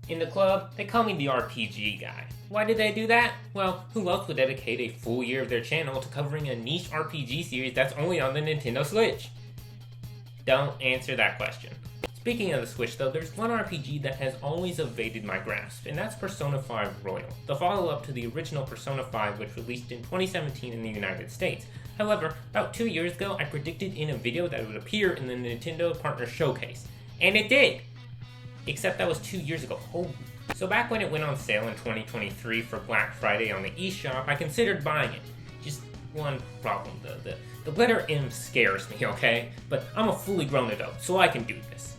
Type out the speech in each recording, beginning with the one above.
In the club, they call me the RPG guy. Why did they do that? Well, who else would dedicate a full year of their channel to covering a niche RPG series that's only on the Nintendo Switch? Don't answer that question. Speaking of the Switch though, there's one RPG that has always evaded my grasp, and that's Persona 5 Royal, the follow-up to the original Persona 5 which released in 2017 in the United States. However, about 2 years ago, I predicted in a video that it would appear in the Nintendo Partner Showcase. And it did! Except that was 2 years ago. So back when it went on sale in 2023 for Black Friday on the eShop, I considered buying it. Just one problem, the letter M scares me, okay? But I'm a fully grown adult, so I can do this.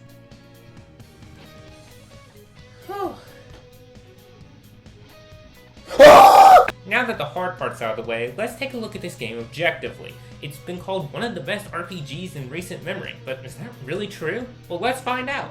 Now that the hard part's out of the way, let's take a look at this game objectively. It's been called one of the best RPGs in recent memory, but is that really true? Well, let's find out!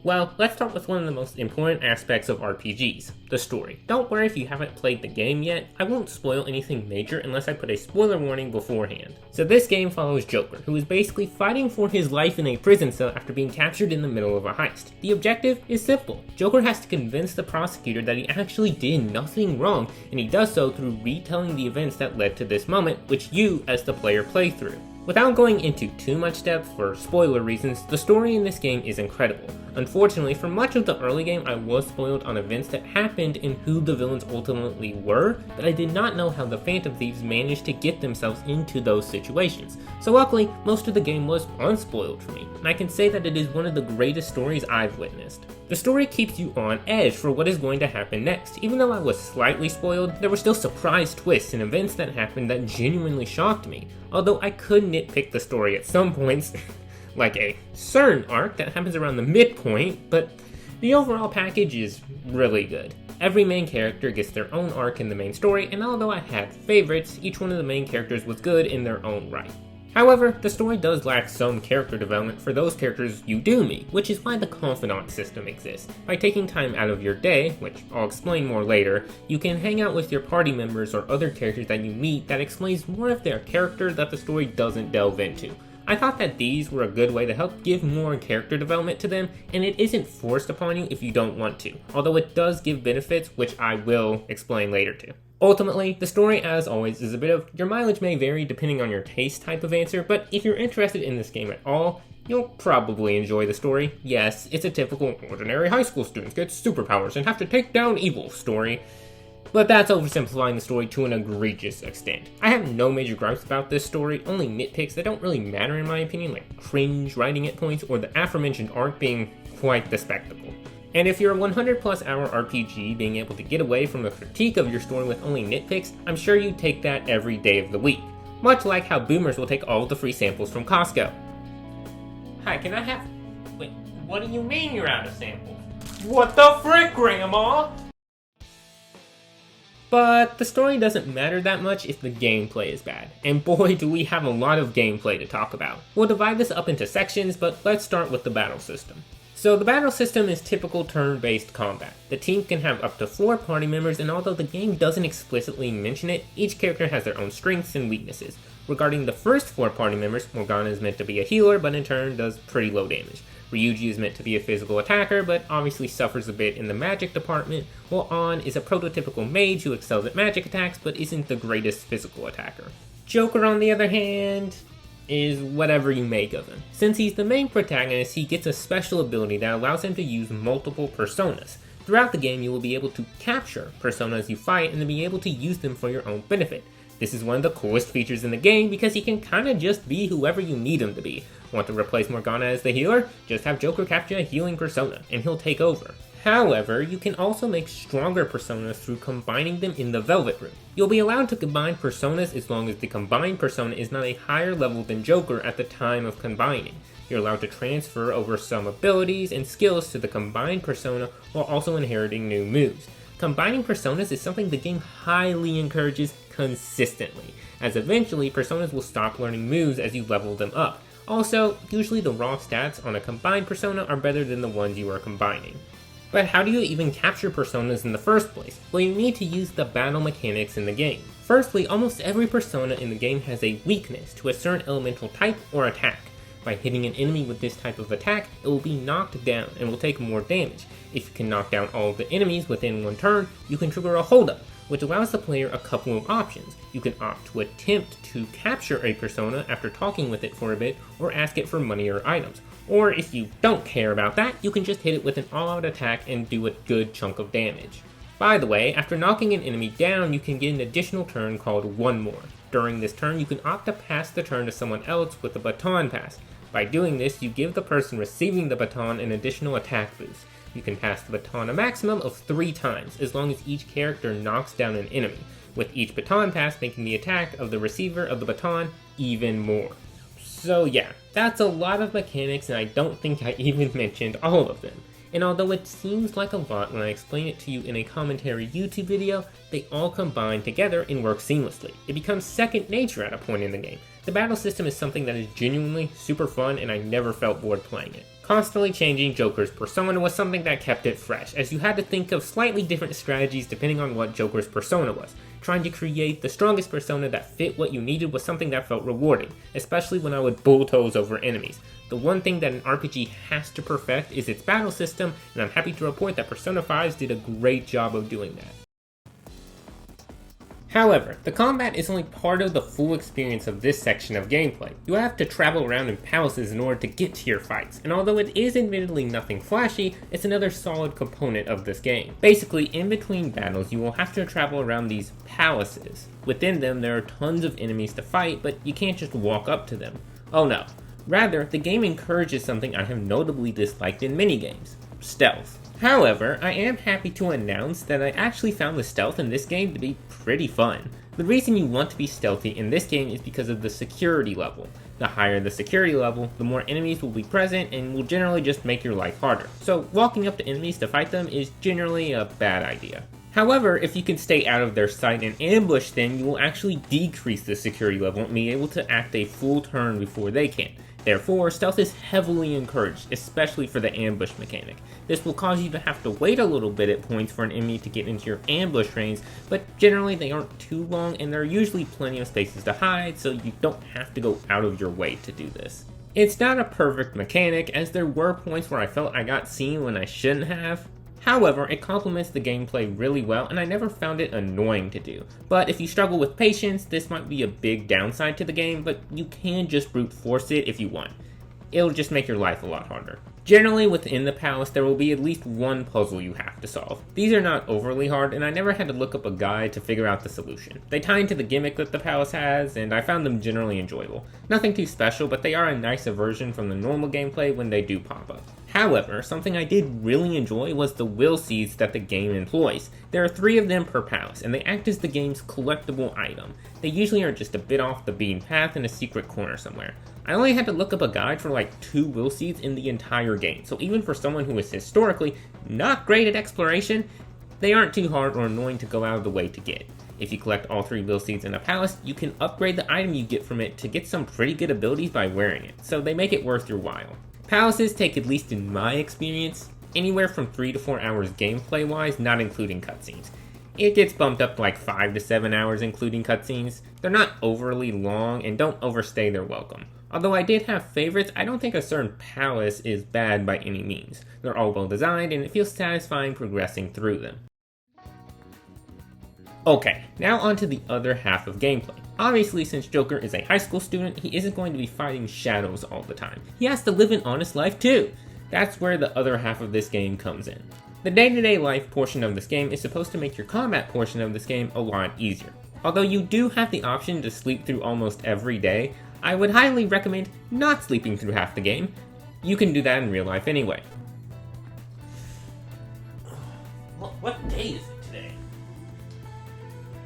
Well, let's start with one of the most important aspects of RPGs, the story. Don't worry if you haven't played the game yet, I won't spoil anything major unless I put a spoiler warning beforehand. So this game follows Joker, who is basically fighting for his life in a prison cell after being captured in the middle of a heist. The objective is simple. Joker has to convince the prosecutor that he actually did nothing wrong, and he does so through retelling the events that led to this moment, which you, as the player, play through. Without going into too much depth for spoiler reasons, the story in this game is incredible. Unfortunately, for much of the early game, I was spoiled on events that happened and who the villains ultimately were, but I did not know how the Phantom Thieves managed to get themselves into those situations. So luckily, most of the game was unspoiled for me, and I can say that it is one of the greatest stories I've witnessed. The story keeps you on edge for what is going to happen next. Even though I was slightly spoiled, there were still surprise twists and events that happened that genuinely shocked me. Although I could nitpick the story at some points, like a certain arc that happens around the midpoint, but the overall package is really good. Every main character gets their own arc in the main story, and although I had favorites, each one of the main characters was good in their own right. However, the story does lack some character development for those characters you do meet, which is why the confidant system exists. By taking time out of your day, which I'll explain more later, you can hang out with your party members or other characters that you meet that explains more of their character that the story doesn't delve into. I thought that these were a good way to help give more character development to them, and it isn't forced upon you if you don't want to, although it does give benefits, which I will explain later too. Ultimately, the story, as always, is a bit of your mileage may vary depending on your taste type of answer, but if you're interested in this game at all, you'll probably enjoy the story. Yes, it's a typical ordinary high school students get superpowers and have to take down evil story, but that's oversimplifying the story to an egregious extent. I have no major gripes about this story, only nitpicks that don't really matter in my opinion, like cringe writing at points or the aforementioned arc being quite the spectacle. And if you're a 100 plus hour RPG being able to get away from a critique of your story with only nitpicks, I'm sure you'd take that every day of the week. Much like how boomers will take all the free samples from Costco. Hi, can I have... Wait, what do you mean you're out of samples? What the frick, Grandma? But the story doesn't matter that much if the gameplay is bad. And boy, do we have a lot of gameplay to talk about. We'll divide this up into sections, but let's start with the battle system. So the battle system is typical turn-based combat. The team can have up to 4 party members, and although the game doesn't explicitly mention it, each character has their own strengths and weaknesses. Regarding the first 4 party members, Morgana is meant to be a healer, but in turn does pretty low damage. Ryuji is meant to be a physical attacker, but obviously suffers a bit in the magic department, while An is a prototypical mage who excels at magic attacks, but isn't the greatest physical attacker. Joker, on the other hand, is whatever you make of him. Since he's the main protagonist, he gets a special ability that allows him to use multiple personas. Throughout the game, you will be able to capture personas you fight and to be able to use them for your own benefit. This is one of the coolest features in the game because he can kinda just be whoever you need him to be. Want to replace Morgana as the healer? Just have Joker capture a healing persona, and he'll take over. However, you can also make stronger personas through combining them in the Velvet Room. You'll be allowed to combine personas as long as the combined persona is not a higher level than Joker at the time of combining. You're allowed to transfer over some abilities and skills to the combined persona while also inheriting new moves. Combining personas is something the game highly encourages consistently, as eventually personas will stop learning moves as you level them up. Also, usually the raw stats on a combined persona are better than the ones you are combining. But how do you even capture personas in the first place? Well, you need to use the battle mechanics in the game. Firstly, almost every persona in the game has a weakness to a certain elemental type or attack. By hitting an enemy with this type of attack, it will be knocked down and will take more damage. If you can knock down all of the enemies within one turn, you can trigger a hold up, which allows the player a couple of options. You can opt to attempt to capture a persona after talking with it for a bit, or ask it for money or items. Or if you don't care about that, you can just hit it with an all-out attack and do a good chunk of damage. By the way, after knocking an enemy down, you can get an additional turn called One More. During this turn, you can opt to pass the turn to someone else with a baton pass. By doing this, you give the person receiving the baton an additional attack boost. You can pass the baton a maximum of 3 times, as long as each character knocks down an enemy, with each baton pass making the attack of the receiver of the baton even more. So yeah, that's a lot of mechanics, and I don't think I even mentioned all of them. And although it seems like a lot when I explain it to you in a commentary YouTube video, they all combine together and work seamlessly. It becomes second nature at a point in the game. The battle system is something that is genuinely super fun, and I never felt bored playing it. Constantly changing Joker's persona was something that kept it fresh, as you had to think of slightly different strategies depending on what Joker's persona was. Trying to create the strongest persona that fit what you needed was something that felt rewarding, especially when I would bulldoze over enemies. The one thing that an RPG has to perfect is its battle system, and I'm happy to report that Persona 5 did a great job of doing that. However, the combat is only part of the full experience of this section of gameplay. You have to travel around in palaces in order to get to your fights, and although it is admittedly nothing flashy, it's another solid component of this game. Basically, in between battles, you will have to travel around these palaces. Within them, there are tons of enemies to fight, but you can't just walk up to them. Oh no. Rather, the game encourages something I have notably disliked in minigames: stealth. However, I am happy to announce that I actually found the stealth in this game to be pretty fun. The reason you want to be stealthy in this game is because of the security level. The higher the security level, the more enemies will be present and will generally just make your life harder. So walking up to enemies to fight them is generally a bad idea. However, if you can stay out of their sight and ambush them, you will actually decrease the security level and be able to act a full turn before they can. Therefore, stealth is heavily encouraged, especially for the ambush mechanic. This will cause you to have to wait a little bit at points for an enemy to get into your ambush range, but generally they aren't too long and there are usually plenty of spaces to hide, so you don't have to go out of your way to do this. It's not a perfect mechanic, as there were points where I felt I got seen when I shouldn't have. However, it complements the gameplay really well, and I never found it annoying to do. But if you struggle with patience, this might be a big downside to the game, but you can just brute force it if you want. It'll just make your life a lot harder. Generally, within the palace, there will be at least one puzzle you have to solve. These are not overly hard, and I never had to look up a guide to figure out the solution. They tie into the gimmick that the palace has, and I found them generally enjoyable. Nothing too special, but they are a nice aversion from the normal gameplay when they do pop up. However, something I did really enjoy was the will seeds that the game employs. There are 3 of them per palace, and they act as the game's collectible item. They usually are just a bit off the beaten path in a secret corner somewhere. I only had to look up a guide for like 2 will seeds in the entire game, so even for someone who is historically not great at exploration, they aren't too hard or annoying to go out of the way to get. If you collect all 3 will seeds in a palace, you can upgrade the item you get from it to get some pretty good abilities by wearing it, so they make it worth your while. Palaces take, at least in my experience, anywhere from 3 to 4 hours gameplay wise, not including cutscenes. It gets bumped up to like 5 to 7 hours including cutscenes. They're not overly long and don't overstay their welcome. Although I did have favorites, I don't think a certain palace is bad by any means. They're all well designed and it feels satisfying progressing through them. Okay, now on to the other half of gameplay. Obviously, since Joker is a high school student, he isn't going to be fighting shadows all the time. He has to live an honest life too. That's where the other half of this game comes in. The day-to-day life portion of this game is supposed to make your combat portion of this game a lot easier. Although you do have the option to sleep through almost every day, I would highly recommend not sleeping through half the game. You can do that in real life anyway. What day is it today?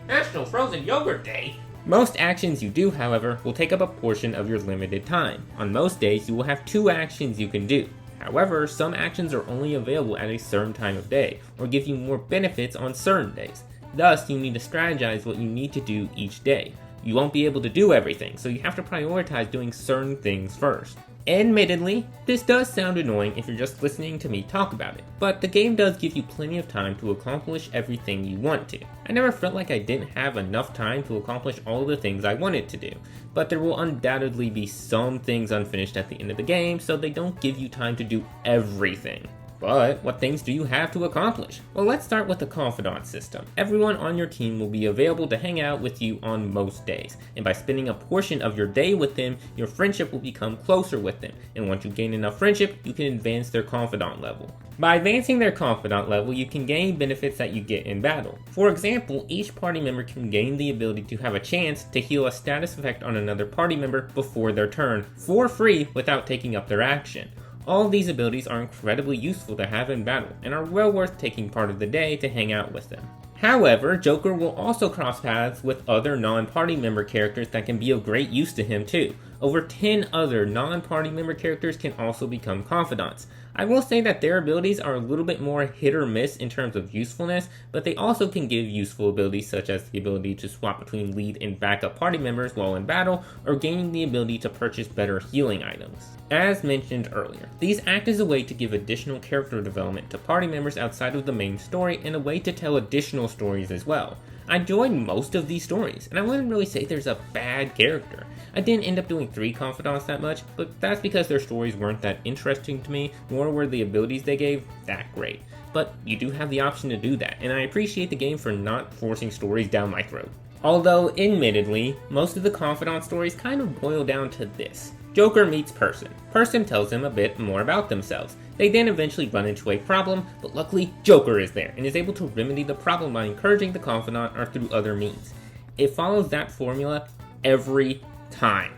National Frozen Yogurt Day! Most actions you do, however, will take up a portion of your limited time. On most days, you will have 2 actions you can do. However, some actions are only available at a certain time of day, or give you more benefits on certain days. Thus, you need to strategize what you need to do each day. You won't be able to do everything, so you have to prioritize doing certain things first. Admittedly, this does sound annoying if you're just listening to me talk about it, but the game does give you plenty of time to accomplish everything you want to. I never felt like I didn't have enough time to accomplish all the things I wanted to do, but there will undoubtedly be some things unfinished at the end of the game, so they don't give you time to do everything. But what things do you have to accomplish? Well, let's start with the confidant system. Everyone on your team will be available to hang out with you on most days, and by spending a portion of your day with them, your friendship will become closer with them, and once you gain enough friendship, you can advance their confidant level. By advancing their confidant level, you can gain benefits that you get in battle. For example, each party member can gain the ability to have a chance to heal a status effect on another party member before their turn, for free without taking up their action. All of these abilities are incredibly useful to have in battle, and are well worth taking part of the day to hang out with them. However, Joker will also cross paths with other non-party member characters that can be of great use to him too. Over 10 other non-party member characters can also become confidants. I will say that their abilities are a little bit more hit or miss in terms of usefulness, but they also can give useful abilities such as the ability to swap between lead and backup party members while in battle, or gaining the ability to purchase better healing items. As mentioned earlier, these act as a way to give additional character development to party members outside of the main story, and a way to tell additional stories as well. I enjoyed most of these stories, and I wouldn't really say there's a bad character. I didn't end up doing 3 confidants that much, but that's because their stories weren't that interesting to me, nor were the abilities they gave that great. But you do have the option to do that, and I appreciate the game for not forcing stories down my throat. Although, admittedly, most of the confidant stories kind of boil down to this. Joker meets Person. Person tells him a bit more about themselves. They then eventually run into a problem, but luckily Joker is there and is able to remedy the problem by encouraging the confidant or through other means. It follows that formula every time.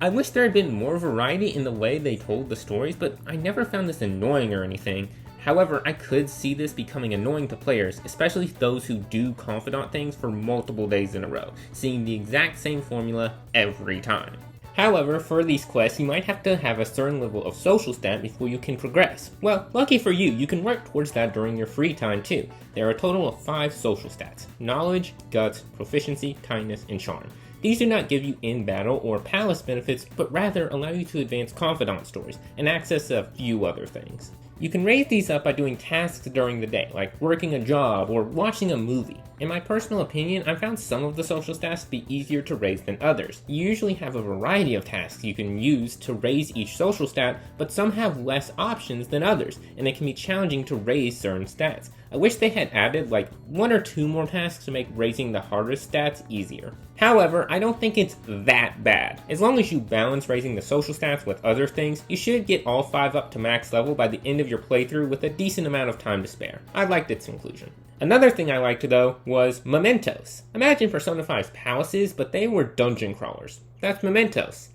I wish there had been more variety in the way they told the stories, but I never found this annoying or anything. However, I could see this becoming annoying to players, especially those who do confidant things for multiple days in a row, seeing the exact same formula every time. However, for these quests, you might have to have a certain level of social stat before you can progress. Well, lucky for you, you can work towards that during your free time too. There are a total of 5 social stats: knowledge, guts, proficiency, kindness, and charm. These do not give you in-battle or palace benefits, but rather allow you to advance confidant stories and access a few other things. You can raise these up by doing tasks during the day, like working a job or watching a movie. In my personal opinion, I found some of the social stats to be easier to raise than others. You usually have a variety of tasks you can use to raise each social stat, but some have less options than others, and it can be challenging to raise certain stats. I wish they had added like 1 or 2 more tasks to make raising the hardest stats easier. However, I don't think it's that bad. As long as you balance raising the social stats with other things, you should get all 5 up to max level by the end of your playthrough with a decent amount of time to spare. I liked its inclusion. Another thing I liked though was mementos. Imagine Persona 5's palaces, but they were dungeon crawlers. That's mementos.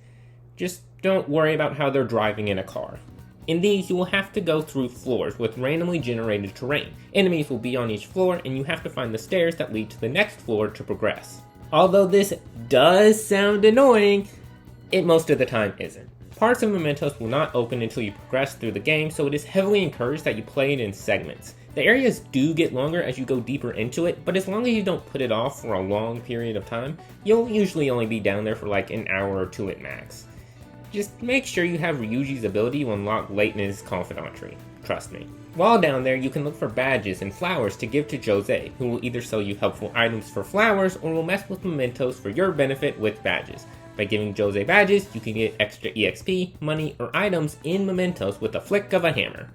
Just don't worry about how they're driving in a car. In these, you will have to go through floors with randomly generated terrain. Enemies will be on each floor, and you have to find the stairs that lead to the next floor to progress. Although this does sound annoying, it most of the time isn't. Parts of mementos will not open until you progress through the game, so it is heavily encouraged that you play it in segments. The areas do get longer as you go deeper into it, but as long as you don't put it off for a long period of time, you'll usually only be down there for like an hour or 2 at max. Just make sure you have Ryuji's ability to unlock late in his confidant tree. Trust me. While down there, you can look for badges and flowers to give to Jose, who will either sell you helpful items for flowers or will mess with mementos for your benefit with badges. By giving Jose badges, you can get extra EXP, money, or items in mementos with a flick of a hammer.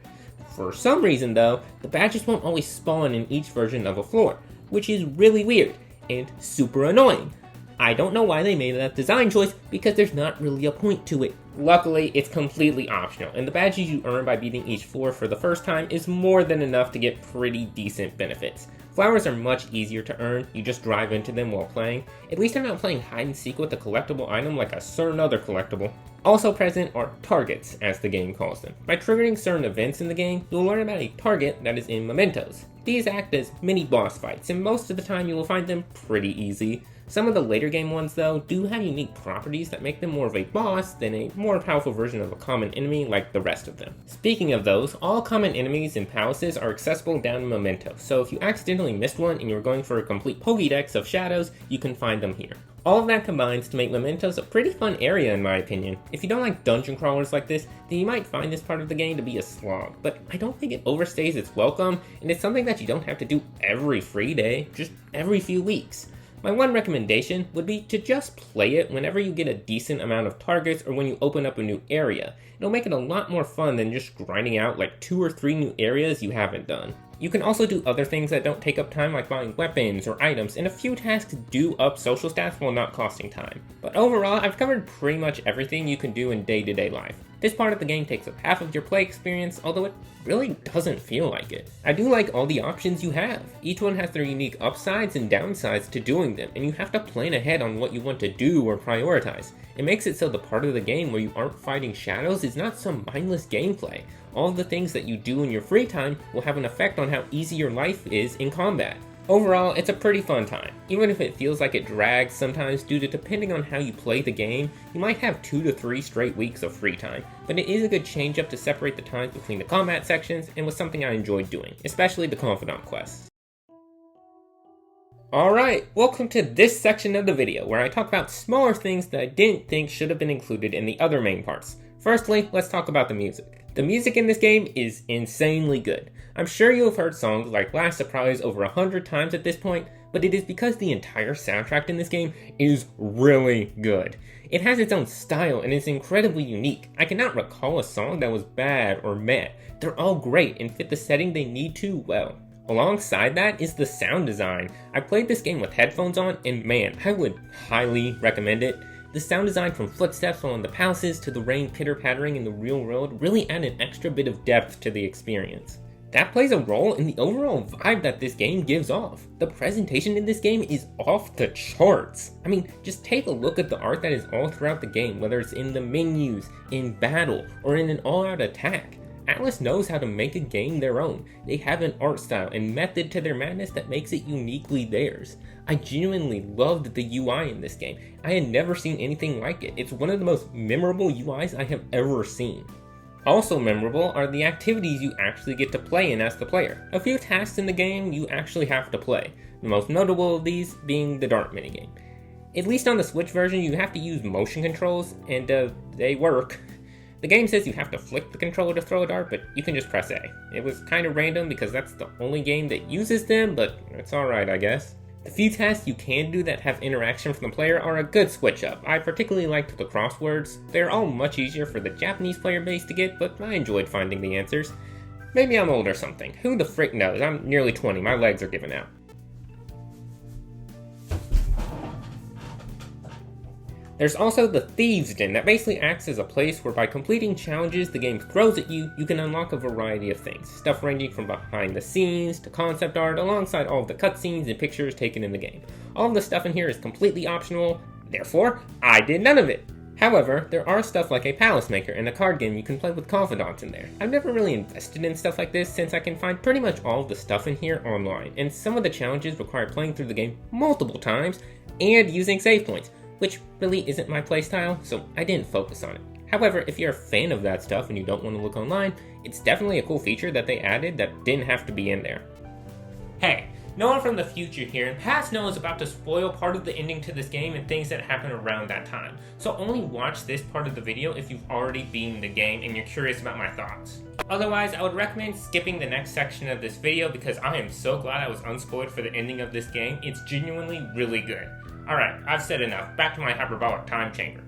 For some reason though, the badges won't always spawn in each version of a floor, which is really weird and super annoying. I don't know why they made that design choice, because there's not really a point to it. Luckily, it's completely optional, and the badges you earn by beating each floor for the first time is more than enough to get pretty decent benefits. Flowers are much easier to earn, you just drive into them while playing. At least I'm not playing hide and seek with a collectible item like a certain other collectible. Also present are targets, as the game calls them. By triggering certain events in the game, you'll learn about a target that is in mementos. These act as mini boss fights, and most of the time you will find them pretty easy. Some of the later game ones, though, do have unique properties that make them more of a boss than a more powerful version of a common enemy like the rest of them. Speaking of those, all common enemies in palaces are accessible down in Memento, so if you accidentally missed one and you were going for a complete Pokédex of shadows, you can find them here. All of that combines to make Mementos a pretty fun area in my opinion. If you don't like dungeon crawlers like this, then you might find this part of the game to be a slog, but I don't think it overstays its welcome, and it's something that you don't have to do every free day, just every few weeks. My one recommendation would be to just play it whenever you get a decent amount of targets or when you open up a new area. It'll make it a lot more fun than just grinding out like 2 or 3 new areas you haven't done. You can also do other things that don't take up time like buying weapons or items, and a few tasks do up social stats while not costing time. But overall, I've covered pretty much everything you can do in day-to-day life. This part of the game takes up half of your play experience, although it really doesn't feel like it. I do like all the options you have. Each one has their unique upsides and downsides to doing them, and you have to plan ahead on what you want to do or prioritize. It makes it so the part of the game where you aren't fighting shadows is not some mindless gameplay. All of the things that you do in your free time will have an effect on how easy your life is in combat. Overall, it's a pretty fun time. Even if it feels like it drags sometimes due to depending on how you play the game, you might have 2 to 3 straight weeks of free time, but it is a good change up to separate the times between the combat sections and was something I enjoyed doing, especially the Confidant quests. Alright, welcome to this section of the video where I talk about smaller things that I didn't think should have been included in the other main parts. Firstly, let's talk about the music. The music in this game is insanely good. I'm sure you have heard songs like Last Surprise over 100 times at this point, but it is because the entire soundtrack in this game is really good. It has its own style and is incredibly unique. I cannot recall a song that was bad or meh. They're all great and fit the setting they need to well. Alongside that is the sound design. I played this game with headphones on and man, I would highly recommend it. The sound design from footsteps on the palaces to the rain pitter-pattering in the real world really add an extra bit of depth to the experience. That plays a role in the overall vibe that this game gives off. The presentation in this game is off the charts. I mean, just take a look at the art that is all throughout the game, whether it's in the menus, in battle, or in an all-out attack. Atlus knows how to make a game their own. They have an art style and method to their madness that makes it uniquely theirs. I genuinely loved the UI in this game. I had never seen anything like it. It's one of the most memorable UIs I have ever seen. Also memorable are the activities you actually get to play in as the player. A few tasks in the game you actually have to play, the most notable of these being the dart minigame. At least on the Switch version you have to use motion controls, and they work. The game says you have to flick the controller to throw a dart, but you can just press A. It was kind of random because that's the only game that uses them, but it's alright I guess. The few tasks you can do that have interaction from the player are a good switch up. I particularly liked the crosswords. They're all much easier for the Japanese player base to get, but I enjoyed finding the answers. Maybe I'm old or something. Who the frick knows? I'm nearly 20, my legs are giving out. There's also the Thieves' Den that basically acts as a place where by completing challenges the game throws at you, you can unlock a variety of things. Stuff ranging from behind the scenes to concept art alongside all of the cutscenes and pictures taken in the game. All of the stuff in here is completely optional, therefore I did none of it. However, there are stuff like a Palace Maker and a card game you can play with confidants in there. I've never really invested in stuff like this since I can find pretty much all of the stuff in here online, and some of the challenges require playing through the game multiple times and using save points, which really isn't my playstyle, so I didn't focus on it. However, if you're a fan of that stuff and you don't want to look online, it's definitely a cool feature that they added that didn't have to be in there. Hey, Noah from the future here, and past Noah is about to spoil part of the ending to this game and things that happen around that time. So only watch this part of the video if you've already beaten the game and you're curious about my thoughts. Otherwise, I would recommend skipping the next section of this video because I am so glad I was unspoiled for the ending of this game. It's genuinely really good. Alright, I've said enough. Back to my hyperbolic time chamber.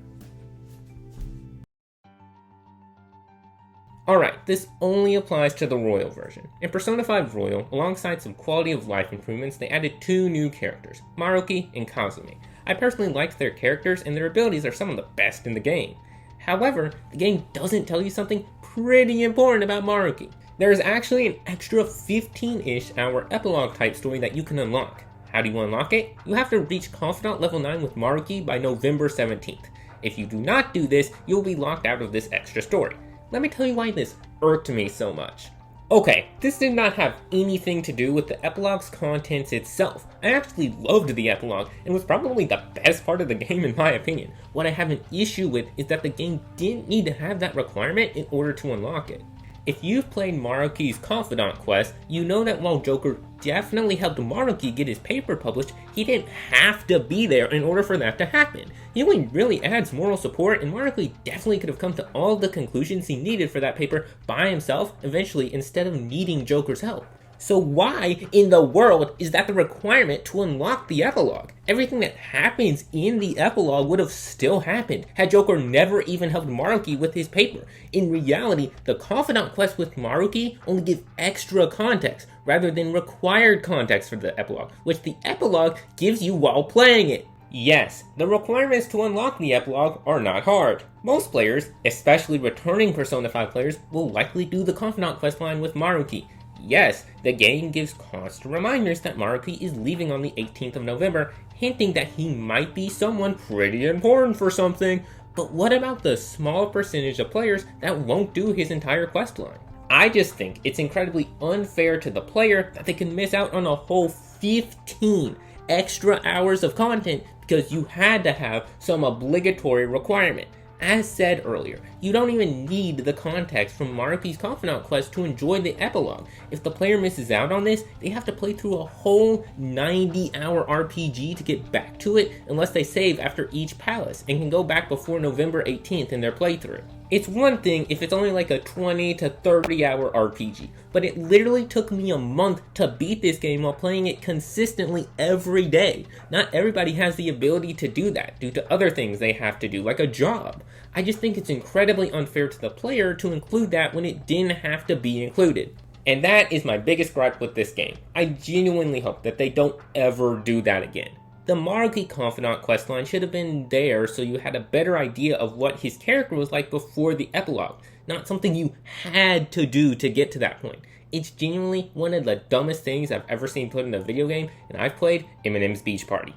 Alright, this only applies to the Royal version. In Persona 5 Royal, alongside some quality of life improvements, they added 2 new characters, Maruki and Kazumi. I personally liked their characters and their abilities are some of the best in the game. However, the game doesn't tell you something pretty important about Maruki. There is actually an extra 15-ish hour epilogue type story that you can unlock. How do you unlock it? You have to reach Confidant level 9 with Maruki by November 17th. If you do not do this, you'll be locked out of this extra story. Let me tell you why this irked me so much. Okay, this did not have anything to do with the epilogue's contents itself. I actually loved the epilogue and was probably the best part of the game in my opinion. What I have an issue with is that the game didn't need to have that requirement in order to unlock it. If you've played Maruki's Confidant quest, you know that while Joker definitely helped Maruki get his paper published, he didn't have to be there in order for that to happen. He only really adds moral support, and Maruki definitely could have come to all the conclusions he needed for that paper by himself eventually instead of needing Joker's help. So why in the world is that the requirement to unlock the epilogue? Everything that happens in the epilogue would have still happened had Joker never even helped Maruki with his paper. In reality, the Confidant quest with Maruki only give extra context rather than required context for the epilogue, which the epilogue gives you while playing it. Yes, the requirements to unlock the epilogue are not hard. Most players, especially returning Persona 5 players, will likely do the Confidant questline with Maruki. Yes, the game gives constant reminders that Maruki is leaving on the 18th of November, hinting that he might be someone pretty important for something, but what about the small percentage of players that won't do his entire questline? I just think it's incredibly unfair to the player that they can miss out on a whole 15 extra hours of content because you had to have some obligatory requirement. As said earlier, you don't even need the context from Maruki's Confidant quest to enjoy the epilogue. If the player misses out on this, they have to play through a whole 90-hour RPG to get back to it unless they save after each palace and can go back before November 18th in their playthrough. It's one thing if it's only like a 20 to 30 hour RPG, but it literally took me a month to beat this game while playing it consistently every day. Not everybody has the ability to do that due to other things they have to do, like a job. I just think it's incredibly unfair to the player to include that when it didn't have to be included. And that is my biggest gripe with this game. I genuinely hope that they don't ever do that again. The Maruki Confidant questline should have been there so you had a better idea of what his character was like before the epilogue, not something you had to do to get to that point. It's genuinely one of the dumbest things I've ever seen put in a video game, and I've played Eminem's Beach Party.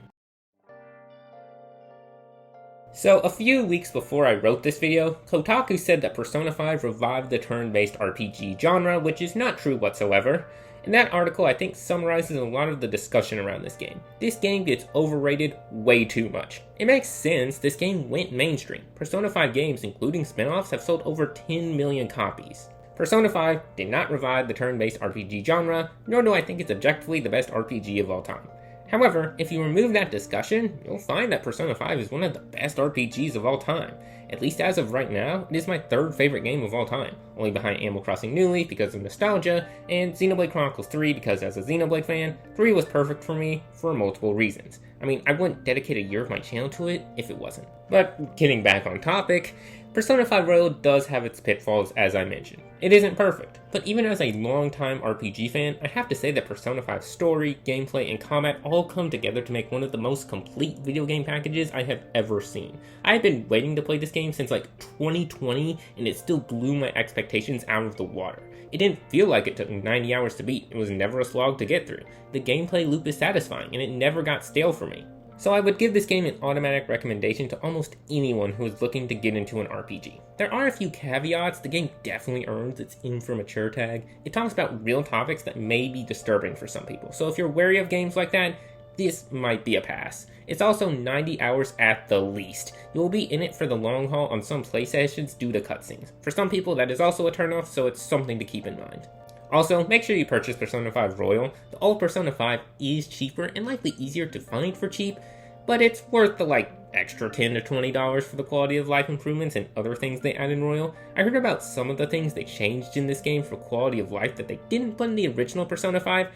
So, a few weeks before I wrote this video, Kotaku said that Persona 5 revived the turn-based RPG genre, which is not true whatsoever. And that article, I think, summarizes a lot of the discussion around this game. This game gets overrated way too much. It makes sense, this game went mainstream. Persona 5 games, including spin-offs, have sold over 10 million copies. Persona 5 did not revive the turn-based RPG genre, nor do I think it's objectively the best RPG of all time. However, if you remove that discussion, you'll find that Persona 5 is one of the best RPGs of all time. At least as of right now, it is my third favorite game of all time, only behind Animal Crossing New Leaf because of nostalgia, and Xenoblade Chronicles 3 because as a Xenoblade fan, 3 was perfect for me for multiple reasons. I mean, I wouldn't dedicate a year of my channel to it if it wasn't. But getting back on topic, Persona 5 Royal does have its pitfalls as I mentioned. It isn't perfect, but even as a long-time RPG fan, I have to say that Persona 5's story, gameplay, and combat all come together to make one of the most complete video game packages I have ever seen. I have been waiting to play this game since like 2020, and it still blew my expectations out of the water. It didn't feel like it took 90 hours to beat, it was never a slog to get through. The gameplay loop is satisfying, and it never got stale for me. So I would give this game an automatic recommendation to almost anyone who is looking to get into an RPG. There are a few caveats. The game definitely earns its in for mature tag. It talks about real topics that may be disturbing for some people, so if you're wary of games like that, this might be a pass. It's also 90 hours at the least. You will be in it for the long haul on some play sessions due to cutscenes. For some people that is also a turnoff, so it's something to keep in mind. Also, make sure you purchase Persona 5 Royal. The old Persona 5 is cheaper and likely easier to find for cheap, but it's worth the extra $10 to $20 for the quality of life improvements and other things they add in Royal. I heard about some of the things they changed in this game for quality of life that they didn't put in the original Persona 5,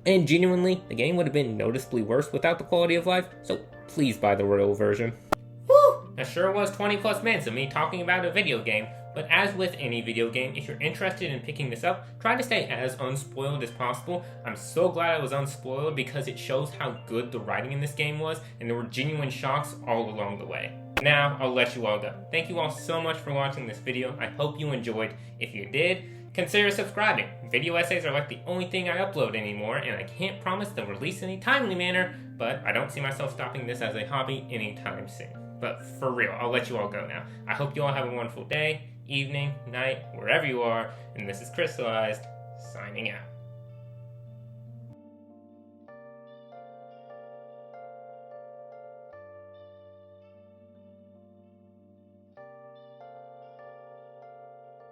and genuinely, the game would have been noticeably worse without the quality of life, so please buy the Royal version. Woo! That sure was 20 plus minutes of me talking about a video game. But as with any video game, if you're interested in picking this up, try to stay as unspoiled as possible. I'm so glad I was unspoiled because it shows how good the writing in this game was, and there were genuine shocks all along the way. Now, I'll let you all go. Thank you all so much for watching this video. I hope you enjoyed. If you did, consider subscribing. Video essays are like the only thing I upload anymore, and I can't promise they'll release in a timely manner, but I don't see myself stopping this as a hobby anytime soon. But for real, I'll let you all go now. I hope you all have a wonderful day, evening, night, wherever you are, and this is Crystalized, signing out.